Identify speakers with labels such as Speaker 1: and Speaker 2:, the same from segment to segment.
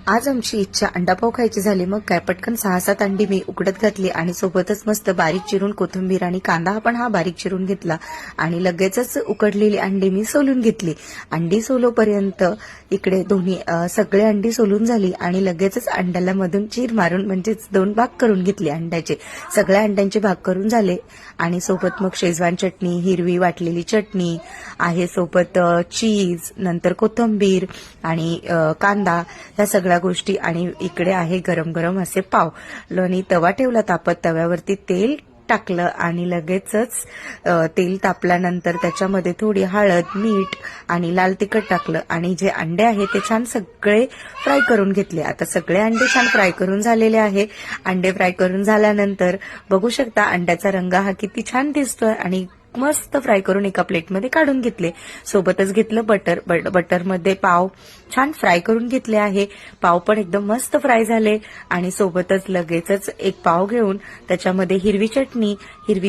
Speaker 1: आज आमची इच्छा अंडापाव खायची झाली. मग काय पटकन 6-7 अंडी मी उकडत घातली आणि सोबतच मस्त बारीक चिरून कोथिंबीर आणि कांदा पण हा बारीक चिरून घेतला आणि लगेचच उकडलेली अंडी मी सोलून घेतली. अंडी सोलोपर्यंत इकडे सगळे अंडी सोलून झाली आणि लगेचच अंड्याला मधून चीर मारून म्हणजेच 2 भाग करून घेतले अंड्याचे. सगळ्या अंड्यांचे भाग करून झाले आणि सोबत मग शेजवान चटणी, हिरवी वाटलेली चटणी आहे, सोबत चीज, नंतर कोथिंबीर आणि कांदा, या सगळ्या गोष्टी. आणि इकडे आहे गरम गरम असे पाव. आणि तवा ठेवला तापत, तव्यावरती तेल टाकलं आणि लगेचच तेल तापल्यानंतर त्याच्यामध्ये थोडी हळद, मीठ आणि लाल तिखट टाकलं आणि जे अंडे आहे ते छान सगळे फ्राय करून घेतले. आता सगळे अंडे छान फ्राय करून झालेले आहे. अंडे फ्राय करून झाल्यानंतर बघू शकता अंड्याचा रंग हा किती छान दिसतोय आणि मस्त फ्राय करून एका प्लेटमध्ये काढून घेतले. सोबतच घेतलं बटर. बटरमध्ये पाव छान फ्राय करून घेतले आहे. पाव पण एकदम मस्त फ्राय झाले आणि सोबतच लगेचच एक पाव घेऊन त्याच्यामध्ये हिरवी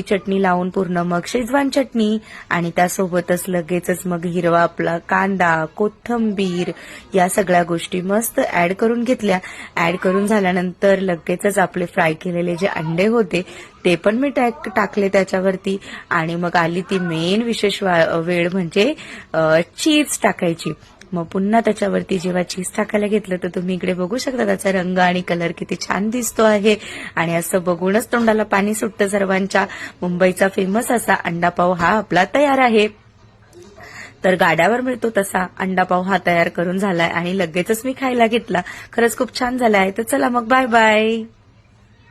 Speaker 1: चटणी लावून पूर्ण मग शेजवान चटणी आणि त्यासोबतच लगेचच मग हिरवा आपला कांदा, कोथिंबीर, या सगळ्या गोष्टी मस्त ऍड करून घेतल्या. ऍड करून झाल्यानंतर लगेचच आपले फ्राय केलेले जे अंडे होते ते पण मी टाकले त्याच्यावरती आणि मग आली ती मेन विशेष वेळ म्हणजे चीज टाकायची. मग पुन्हा त्याच्यावरती जेव्हा चीज टाकायला घेतलं तर तुम्ही इकडे बघू शकता त्याचा रंग आणि कलर किती छान दिसतो आहे आणि असं बघूनच तोंडाला पाणी सुटतं सर्वांच्या. मुंबईचा फेमस असा अंडापाव हा आपला तयार आहे. तर गाड्यावर मिळतो तसा अंडापाव हा तयार करून झालाय आणि लगेचच मी खायला घेतला. खरंच खूप छान झाला आहे. तर चला मग बाय बाय.